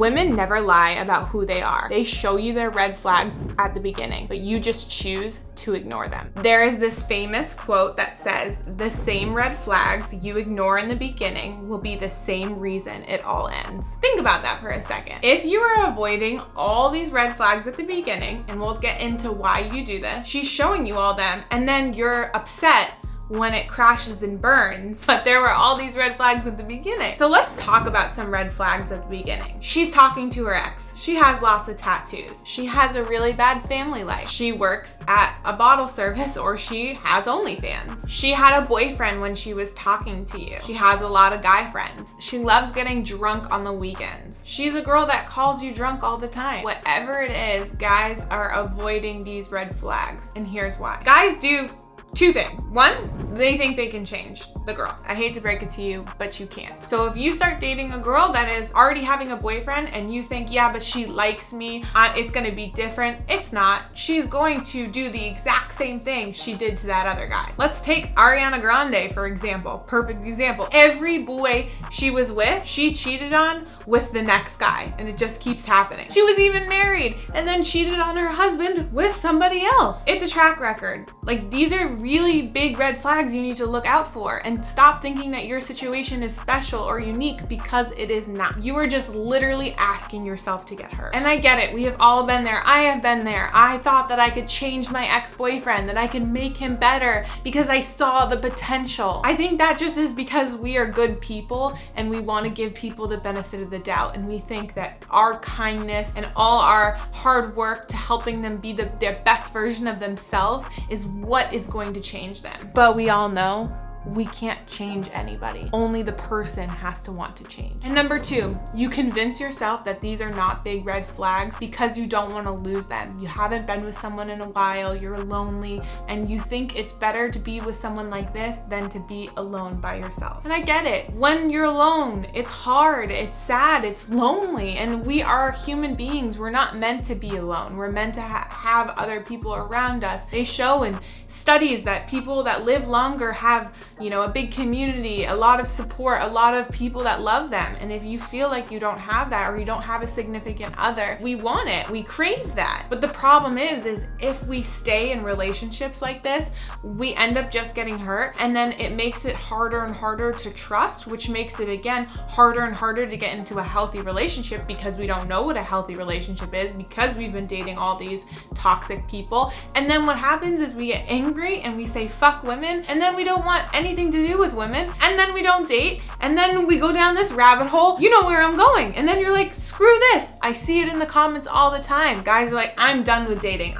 Women never lie about who they are. They show you their red flags at the beginning, but you just choose to ignore them. There is this famous quote that says, the same red flags you ignore in the beginning will be the same reason it all ends. Think about that for a second. If you are avoiding all these red flags at the beginning, and we'll get into why you do this, she's showing you all them, and then you're upset when it crashes and burns, but there were all these red flags at the beginning. So let's talk about some red flags at the beginning. She's talking to her ex. She has lots of tattoos. She has a really bad family life. She works at a bottle service, or she has OnlyFans. She had a boyfriend when she was talking to you. She has a lot of guy friends. She loves getting drunk on the weekends. She's a girl that calls you drunk all the time. Whatever it is, guys are avoiding these red flags, and here's why. Guys do two things. One, they think they can change the girl. I hate to break it to you, but you can't. So if you start dating a girl that is already having a boyfriend and you think, yeah, but she likes me, it's gonna be different. It's not. She's going to do the exact same thing she did to that other guy. Let's take Ariana Grande, for example. Perfect example. Every boy she was with, she cheated on with the next guy, and it just keeps happening. She was even married and then cheated on her husband with somebody else. It's a track record. Like, these are really big red flags you need to look out for, and stop thinking that your situation is special or unique, because it is not. You are just literally asking yourself to get hurt. And I get it. We have all been there. I have been there. I thought that I could change my ex-boyfriend, that I could make him better because I saw the potential. I think that just is because we are good people and we want to give people the benefit of the doubt, and we think that our kindness and all our hard work to helping them be their best version of themselves is what is going to change them. But we all know we can't change anybody. Only the person has to want to change. And number two, you convince yourself that these are not big red flags because you don't want to lose them. You haven't been with someone in a while, you're lonely, and you think it's better to be with someone like this than to be alone by yourself. And I get it. When you're alone, it's hard, it's sad, it's lonely, and we are human beings. We're not meant to be alone. We're meant to have other people around us. They show in studies that people that live longer have, a big community, a lot of support, a lot of people that love them. And if you feel like you don't have that, or you don't have a significant other, we want it, we crave that. But the problem is if we stay in relationships like this, we end up just getting hurt, and then it makes it harder and harder to trust, which makes it again harder and harder to get into a healthy relationship, because we don't know what a healthy relationship is, because we've been dating all these toxic people. And then what happens is we get angry and we say fuck women, and then we don't want anything to do with women, and then we don't date, and then we go down this rabbit hole. You know where I'm going. And then you're like, screw this. I see it in the comments all the time. Guys are like, I'm done with dating.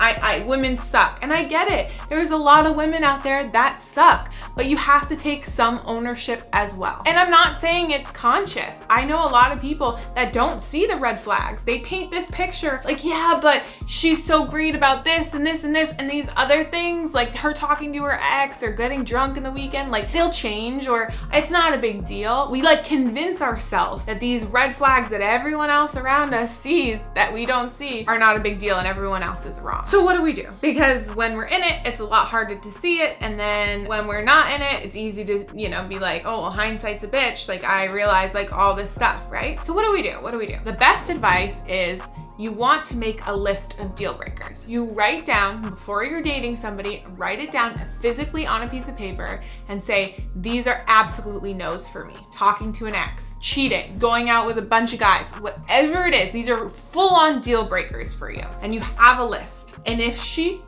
Women suck. And I get it. There's a lot of women out there that suck, but you have to take some ownership as well. And I'm not saying it's conscious. I know a lot of people that don't see the red flags. They paint this picture like, yeah, but she's so great about this and this and this and these other things, like her talking to her ex or getting drunk in the weekend, like they'll change, or it's not a big deal. We convince ourselves that these red flags that everyone else around us sees that we don't see are not a big deal, and everyone else is wrong. So what do we do? Because when we're in it, it's a lot harder to see it, and then when we're not in it, it's easy to, be like, oh, well, hindsight's a bitch. Like, I realize all this stuff, right? So what do we do? What do we do? The best advice is you want to make a list of deal breakers. You write down, before you're dating somebody, write it down physically on a piece of paper and say, these are absolutely no's for me. Talking to an ex, cheating, going out with a bunch of guys, whatever it is, these are full-on deal breakers for you. And you have a list. And if you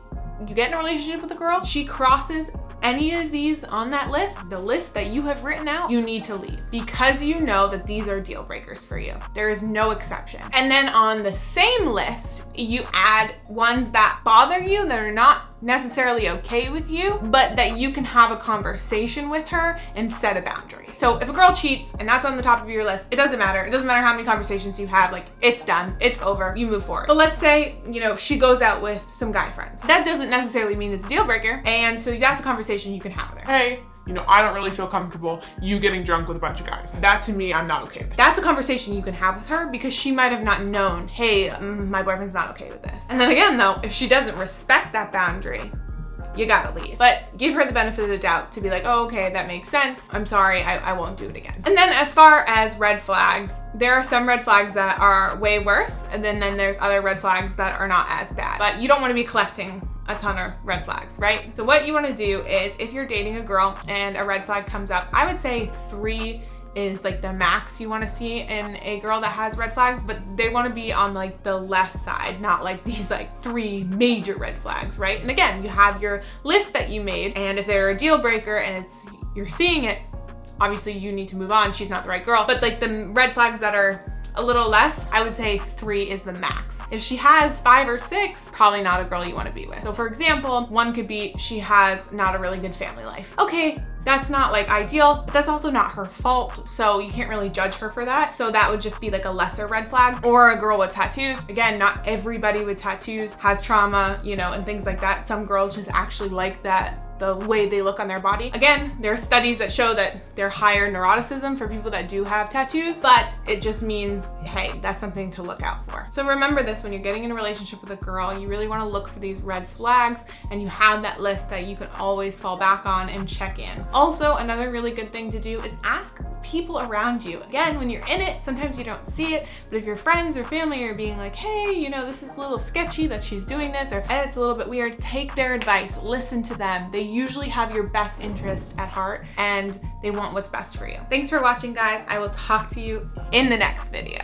get in a relationship with a girl, she crosses any of these on that list, the list that you have written out, you need to leave, because you know that these are deal breakers for you. There is no exception. And then on the same list, you add ones that bother you, that are not necessarily okay with you, but that you can have a conversation with her and set a boundary. So if a girl cheats and that's on the top of your list, it doesn't matter. It doesn't matter how many conversations you have, it's done, it's over, you move forward. But let's say, she goes out with some guy friends. That doesn't necessarily mean it's a deal breaker. And so that's a conversation you can have with her. Hey, I don't really feel comfortable you getting drunk with a bunch of guys. That to me, I'm not okay with. That's a conversation you can have with her, because she might have not known, hey, my boyfriend's not okay with this. And then again though, if she doesn't respect that boundary, you gotta leave. But give her the benefit of the doubt to be like, oh, okay, that makes sense. I'm sorry, I won't do it again. And then as far as red flags, there are some red flags that are way worse, and then there's other red flags that are not as bad. But you don't want to be collecting a ton of red flags, right? So what you want to do is, if you're dating a girl and a red flag comes up, I would say 3 is like the max you want to see in a girl that has red flags, but they want to be on like the less side, not like these like 3 major red flags, right? And again, you have your list that you made, and if they're a deal breaker and you're seeing it, obviously you need to move on. She's not the right girl. But like the red flags that are a little less, I would say 3 is the max. If she has 5 or 6, probably not a girl you want to be with. So for example, one could be she has not a really good family life. Okay, that's not like ideal, but that's also not her fault, so you can't really judge her for that. So that would just be like a lesser red flag. Or a girl with tattoos. Again, not everybody with tattoos has trauma, you know, and things like that. Some girls just actually like that, the way they look on their body. Again, there are studies that show that they're higher neuroticism for people that do have tattoos, but it just means, hey, that's something to look out for. So remember this, when you're getting in a relationship with a girl, you really want to look for these red flags, and you have that list that you can always fall back on and check in. Also, another really good thing to do is ask people around you. Again, when you're in it, sometimes you don't see it, but if your friends or family are being like, hey, you know, this is a little sketchy that she's doing this, or it's a little bit weird, take their advice, listen to them. They usually have your best interest at heart, and they want what's best for you. Thanks for watching, guys. I will talk to you in the next video.